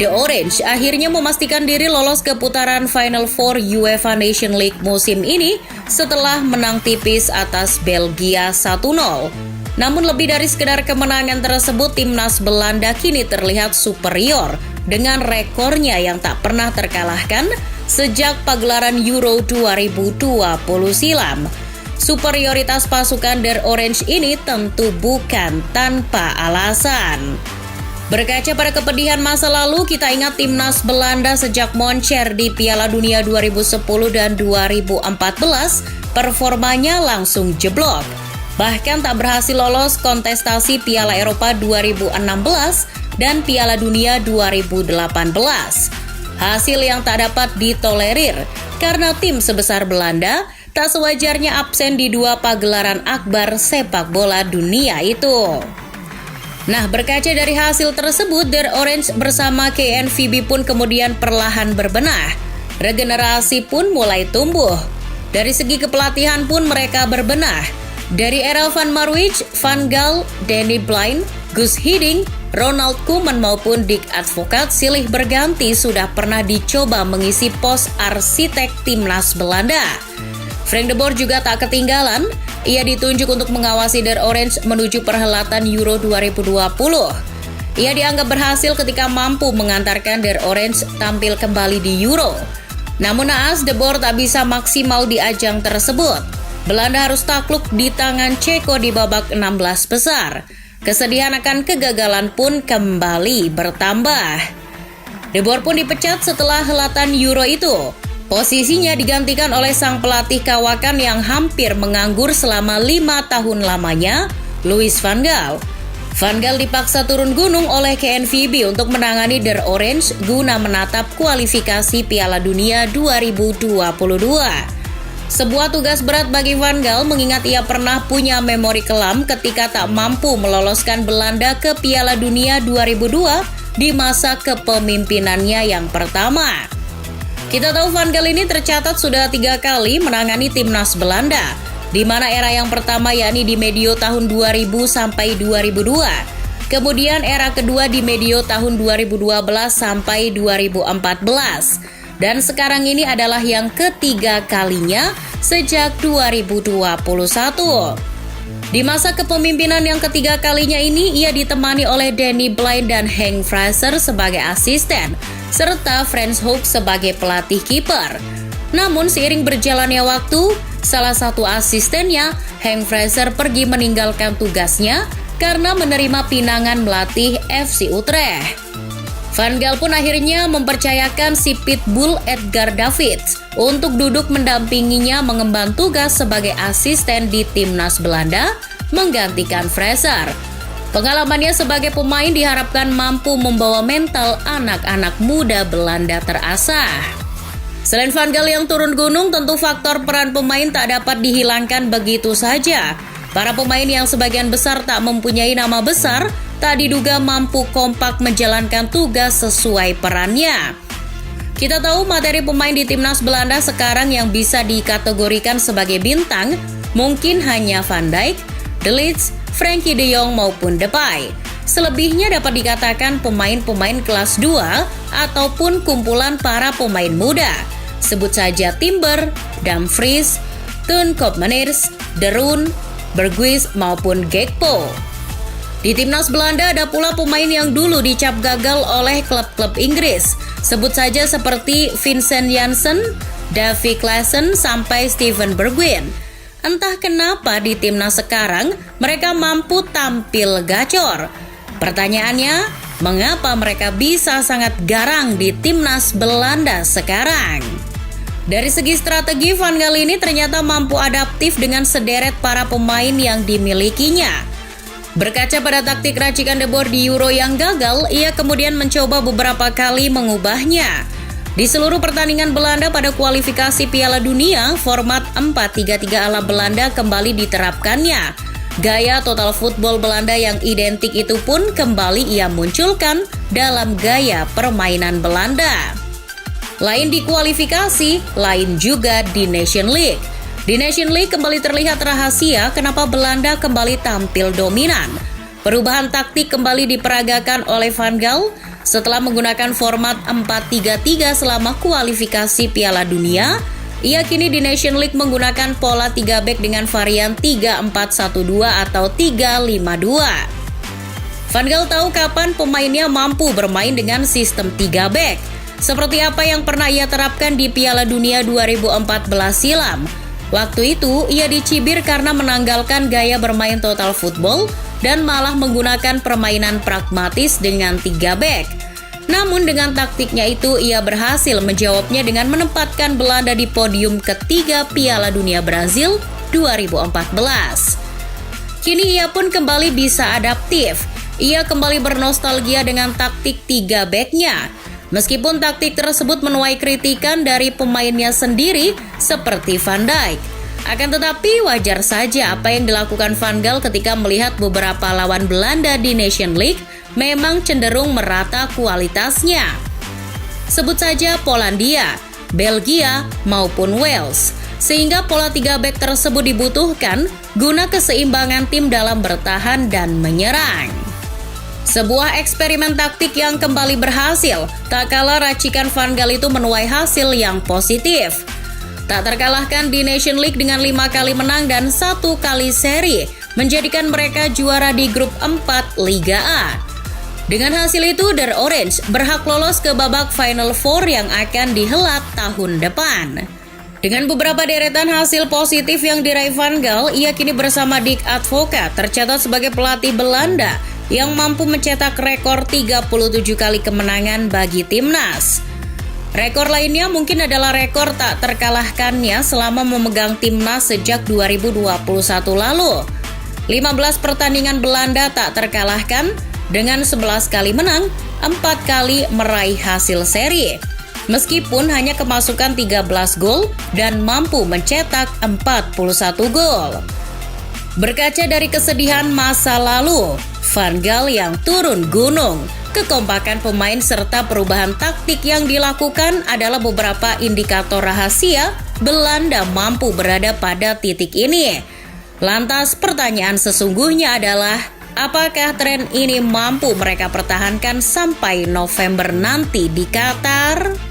The Orange akhirnya memastikan diri lolos ke putaran Final Four UEFA Nation League musim ini setelah menang tipis atas Belgia 1-0. Namun lebih dari sekedar kemenangan tersebut, timnas Belanda kini terlihat superior dengan rekornya yang tak pernah terkalahkan sejak pagelaran Euro 2020 silam. Superioritas pasukan The Orange ini tentu bukan tanpa alasan. Berkaca pada kepedihan masa lalu, kita ingat timnas Belanda sejak moncer di Piala Dunia 2010 dan 2014, performanya langsung jeblok. Bahkan tak berhasil lolos kontestasi Piala Eropa 2016 dan Piala Dunia 2018. Hasil yang tak dapat ditolerir karena tim sebesar Belanda tak sewajarnya absen di dua pagelaran akbar sepak bola dunia itu. Nah, berkaca dari hasil tersebut, The Orange bersama KNVB pun kemudian perlahan berbenah. Regenerasi pun mulai tumbuh. Dari segi kepelatihan pun mereka berbenah. Dari era Van Marwijk, Van Gaal, Danny Blind, Guus Hiddink, Ronald Koeman maupun Dick Advocaat silih berganti sudah pernah dicoba mengisi pos arsitek timnas Belanda. Frank de Boer juga tak ketinggalan. Ia ditunjuk untuk mengawasi The Orange menuju perhelatan Euro 2020. Ia dianggap berhasil ketika mampu mengantarkan The Orange tampil kembali di Euro. Namun naas, de Boer tak bisa maksimal di ajang tersebut. Belanda harus takluk di tangan Ceko di babak 16 besar. Kesedihan akan kegagalan pun kembali bertambah. De Boer pun dipecat setelah helatan Euro itu. Posisinya digantikan oleh sang pelatih kawakan yang hampir menganggur selama 5 tahun lamanya, Louis van Gaal. Van Gaal dipaksa turun gunung oleh KNVB untuk menangani The Orange guna menatap kualifikasi Piala Dunia 2022. Sebuah tugas berat bagi Van Gaal mengingat ia pernah punya memori kelam ketika tak mampu meloloskan Belanda ke Piala Dunia 2002 di masa kepemimpinannya yang pertama. Kita tahu Van Gaal ini tercatat sudah 3 kali menangani timnas Belanda, di mana era yang pertama yakni di medio tahun 2000 sampai 2002. Kemudian era kedua di medio tahun 2012 sampai 2014. Dan sekarang ini adalah yang ketiga kalinya sejak 2021. Di masa kepemimpinan yang ketiga kalinya ini, ia ditemani oleh Danny Blind dan Henk Fraser sebagai asisten, serta Frans Hoek sebagai pelatih kiper. Namun seiring berjalannya waktu, salah satu asistennya, Henk Fraser, pergi meninggalkan tugasnya karena menerima pinangan melatih FC Utrecht. Van Gaal pun akhirnya mempercayakan si Pitbull Edgar Davids untuk duduk mendampinginya mengemban tugas sebagai asisten di timnas Belanda menggantikan Fraser. Pengalamannya sebagai pemain diharapkan mampu membawa mental anak-anak muda Belanda terasah. Selain Van Gaal yang turun gunung, tentu faktor peran pemain tak dapat dihilangkan begitu saja. Para pemain yang sebagian besar tak mempunyai nama besar, tak diduga mampu kompak menjalankan tugas sesuai perannya. Kita tahu materi pemain di timnas Belanda sekarang yang bisa dikategorikan sebagai bintang mungkin hanya Van Dijk, De Ligt, Frenkie de Jong maupun Depay. Selebihnya dapat dikatakan pemain-pemain kelas 2 ataupun kumpulan para pemain muda. Sebut saja Timber, Dumfries, Teun Koopmeiners, De Roon, Berghuis maupun Gakpo. Di timnas Belanda ada pula pemain yang dulu dicap gagal oleh klub-klub Inggris. Sebut saja seperti Vincent Janssen, Davy Klaassen sampai Steven Bergwijn. Entah kenapa di timnas sekarang mereka mampu tampil gacor. Pertanyaannya, mengapa mereka bisa sangat garang di timnas Belanda sekarang? Dari segi strategi, Van Gaal ini ternyata mampu adaptif dengan sederet para pemain yang dimilikinya. Berkaca pada taktik racikan De Boer di Euro yang gagal, ia kemudian mencoba beberapa kali mengubahnya. Di seluruh pertandingan Belanda pada kualifikasi Piala Dunia, format 4-3-3 ala Belanda kembali diterapkannya. Gaya total football Belanda yang identik itu pun kembali ia munculkan dalam gaya permainan Belanda. Lain di kualifikasi, lain juga di Nation League. Di Nation League kembali terlihat rahasia kenapa Belanda kembali tampil dominan. Perubahan taktik kembali diperagakan oleh Van Gaal setelah menggunakan format 4-3-3 selama kualifikasi Piala Dunia. Ia kini di Nation League menggunakan pola 3 bek dengan varian 3-4-1-2 atau 3-5-2. Van Gaal tahu kapan pemainnya mampu bermain dengan sistem 3 bek, seperti apa yang pernah ia terapkan di Piala Dunia 2014 silam. Waktu itu, ia dicibir karena menanggalkan gaya bermain total football dan malah menggunakan permainan pragmatis dengan 3 bek. Namun dengan taktiknya itu, ia berhasil menjawabnya dengan menempatkan Belanda di podium ketiga Piala Dunia Brazil 2014. Kini ia pun kembali bisa adaptif. Ia kembali bernostalgia dengan taktik 3 beknya. Meskipun taktik tersebut menuai kritikan dari pemainnya sendiri seperti Van Dijk. Akan tetapi wajar saja apa yang dilakukan Van Gaal ketika melihat beberapa lawan Belanda di Nation League memang cenderung merata kualitasnya. Sebut saja Polandia, Belgia, maupun Wales. Sehingga pola 3 bek tersebut dibutuhkan guna keseimbangan tim dalam bertahan dan menyerang. Sebuah eksperimen taktik yang kembali berhasil, tak kalah racikan Van Gaal itu menuai hasil yang positif. Tak terkalahkan di Nation League dengan 5 kali menang dan 1 kali seri, menjadikan mereka juara di grup 4 Liga A. Dengan hasil itu, The Orange berhak lolos ke babak Final Four yang akan dihelat tahun depan. Dengan beberapa deretan hasil positif yang diraih Van Gaal, ia kini bersama Dick Advocaat tercatat sebagai pelatih Belanda yang mampu mencetak rekor 37 kali kemenangan bagi timnas. Rekor lainnya mungkin adalah rekor tak terkalahkannya selama memegang timnas sejak 2021 lalu. 15 pertandingan Belanda tak terkalahkan dengan 11 kali menang, 4 kali meraih hasil seri. Meskipun hanya kemasukan 13 gol dan mampu mencetak 41 gol. Berkaca dari kesedihan masa lalu, Van Gaal yang turun gunung, kekompakan pemain serta perubahan taktik yang dilakukan adalah beberapa indikator rahasia Belanda mampu berada pada titik ini. Lantas pertanyaan sesungguhnya adalah, apakah tren ini mampu mereka pertahankan sampai November nanti di Qatar?